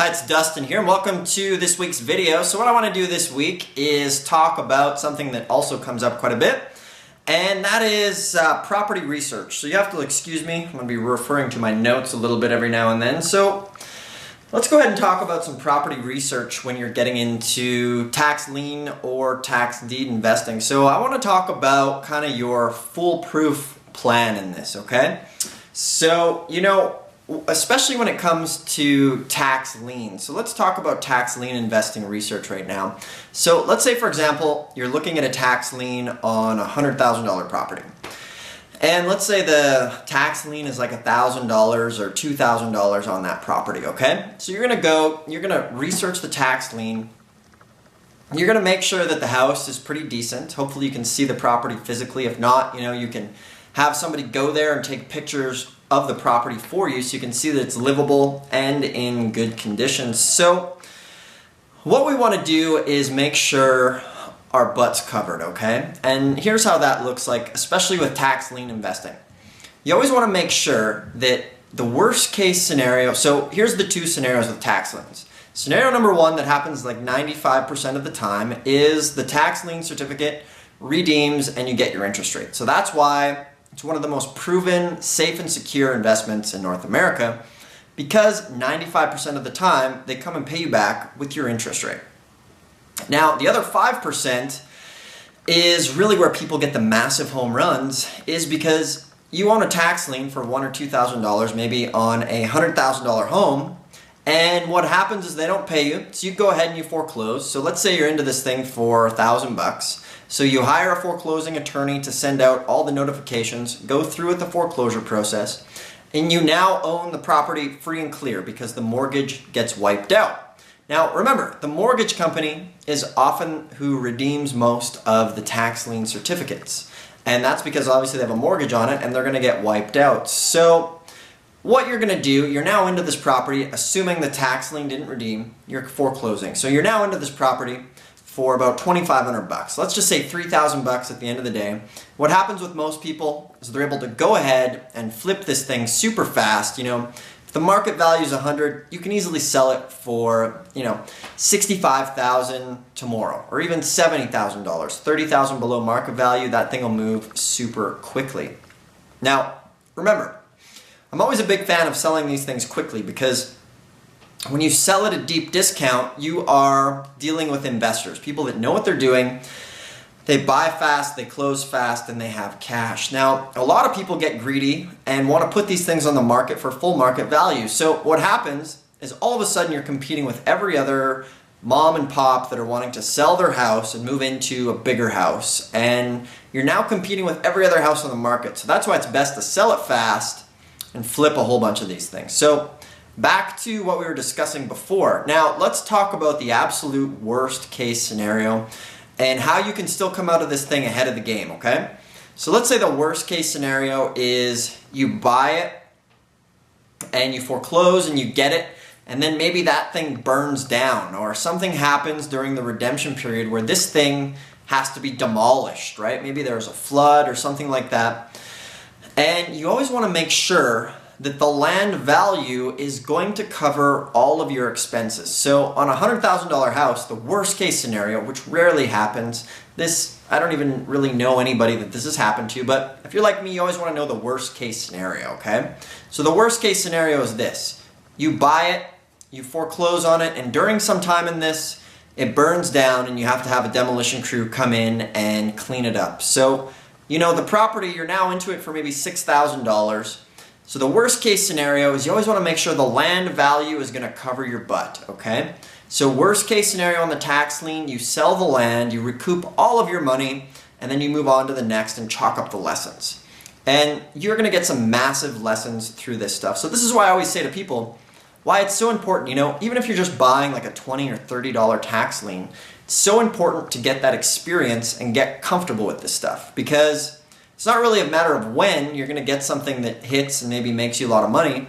Hi, it's Dustin here and welcome to this week's video. So what I want to do this week is talk about something that also comes up quite a bit, and that is property research. So you have to excuse me, I'm going to be referring to my notes a little bit every now and then. So let's go ahead and talk about some property research when you're getting into tax lien or tax deed investing. So I want to talk about kind of your foolproof plan in this, okay? So, especially when it comes to tax lien. So let's talk about tax lien investing research right now. So let's say, for example, you're looking at a tax lien on a $100,000 property. And let's say the tax lien is like $1,000 or $2,000 on that property, okay? So you're gonna research the tax lien. You're gonna make sure that the house is pretty decent. Hopefully you can see the property physically. If not, you can have somebody go there and take pictures of the property for you so you can see that it's livable and in good condition. So what we want to do is make sure our butt's covered, okay? And here's how that looks like, especially with tax lien investing. You always want to make sure that the worst case scenario, so here's the two scenarios with tax liens. Scenario number one that happens like 95% of the time is the tax lien certificate redeems and you get your interest rate. So that's why it's one of the most proven, safe and secure investments in North America, because 95% of the time they come and pay you back with your interest rate. Now, the other 5% is really where people get the massive home runs, is because you own a tax lien for $1,000 or $2,000, maybe on a $100,000 home, and what happens is they don't pay you, so you go ahead and you foreclose. So let's say you're into this thing for $1,000. So you hire a foreclosing attorney to send out all the notifications, go through with the foreclosure process, and you now own the property free and clear because the mortgage gets wiped out. Now remember, the mortgage company is often who redeems most of the tax lien certificates. And that's because obviously they have a mortgage on it and they're going to get wiped out. So what you're going to do, you're now into this property, assuming the tax lien didn't redeem, you're foreclosing. So you're now into this property for about $2,500. Let's just say $3,000 at the end of the day. What happens with most people is they're able to go ahead and flip this thing super fast. If the market value is 100, you can easily sell it for, $65,000 tomorrow, or even $70,000. $30,000 below market value, that thing will move super quickly. Now, remember, I'm always a big fan of selling these things quickly because when you sell at a deep discount, you are dealing with investors, people that know what they're doing. They buy fast, they close fast, and they have cash. Now, a lot of people get greedy and want to put these things on the market for full market value. So what happens is all of a sudden you're competing with every other mom and pop that are wanting to sell their house and move into a bigger house. And you're now competing with every other house on the market. So that's why it's best to sell it fast and flip a whole bunch of these things. So back to what we were discussing before. Now, let's talk about the absolute worst case scenario and how you can still come out of this thing ahead of the game, okay? So let's say the worst case scenario is you buy it and you foreclose and you get it, and then maybe that thing burns down or something happens during the redemption period where this thing has to be demolished, right? Maybe there's a flood or something like that. And you always want to make sure that the land value is going to cover all of your expenses. So on a $100,000 house, the worst case scenario, which rarely happens, I don't even really know anybody that this has happened to, but if you're like me, you always want to know the worst case scenario, okay? So the worst case scenario is this. You buy it, you foreclose on it, and during some time in this, it burns down and you have to have a demolition crew come in and clean it up. So, the property, you're now into it for maybe $6,000. So the worst case scenario is you always want to make sure the land value is going to cover your butt, okay? So worst case scenario on the tax lien, you sell the land, you recoup all of your money, and then you move on to the next and chalk up the lessons. And you're going to get some massive lessons through this stuff. So this is why I always say to people, why it's so important, even if you're just buying like a $20 or $30 tax lien, it's so important to get that experience and get comfortable with this stuff, because it's not really a matter of when you're going to get something that hits and maybe makes you a lot of money.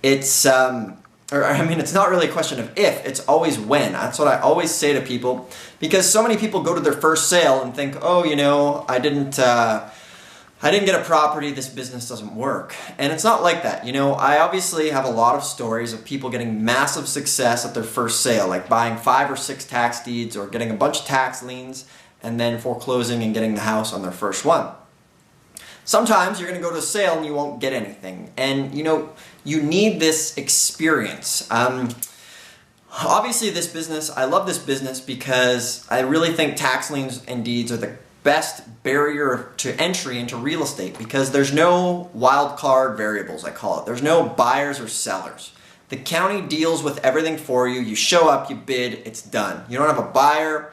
It's not really a question of if, it's always when. That's what I always say to people, because so many people go to their first sale and think, oh, I didn't I didn't get a property, this business doesn't work. And it's not like that. You know, I obviously have a lot of stories of people getting massive success at their first sale, like buying 5 or 6 tax deeds or getting a bunch of tax liens and then foreclosing and getting the house on their first one. Sometimes you're going to go to a sale and you won't get anything. And you know, you need this experience. Obviously this business, I love this business because I really think tax liens and deeds are the best barrier to entry into real estate because there's no wild card variables, I call it. There's no buyers or sellers. The county deals with everything for you. You show up, you bid, it's done. You don't have a buyer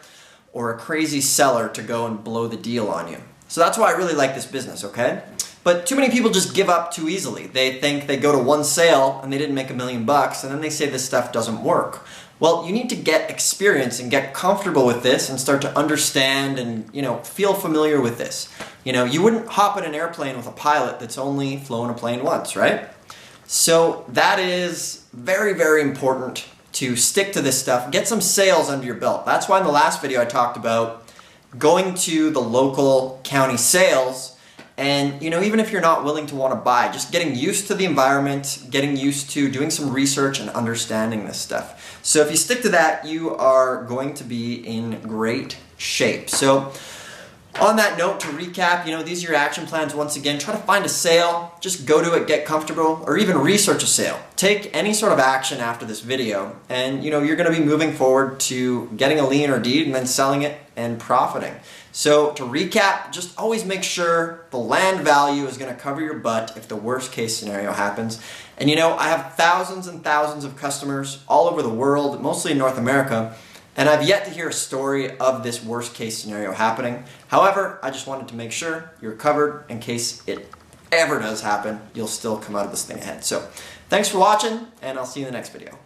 or a crazy seller to go and blow the deal on you. So that's why I really like this business, okay? But too many people just give up too easily. They think they go to one sale and they didn't make $1 million and then they say this stuff doesn't work. Well, you need to get experience and get comfortable with this and start to understand and, you know, feel familiar with this. You know, you wouldn't hop in an airplane with a pilot that's only flown a plane once, right? So that is very, very important to stick to this stuff. Get some sales under your belt. That's why in the last video I talked about going to the local county sales. And, you know, even if you're not willing to want to buy, just getting used to the environment, getting used to doing some research and understanding this stuff. So if you stick to that, you are going to be in great shape. So on that note, to recap, you know, these are your action plans. Once again, try to find a sale, just go to it, get comfortable, or even research a sale. Take any sort of action after this video, and, you know, you're going to be moving forward to getting a lien or deed and then selling it and profiting. So to recap, just always make sure the land value is going to cover your butt if the worst case scenario happens. And you know, I have thousands and thousands of customers all over the world, mostly in North America, and I've yet to hear a story of this worst case scenario happening. However, I just wanted to make sure you're covered in case it ever does happen. You'll still come out of this thing ahead. So thanks for watching, and I'll see you in the next video.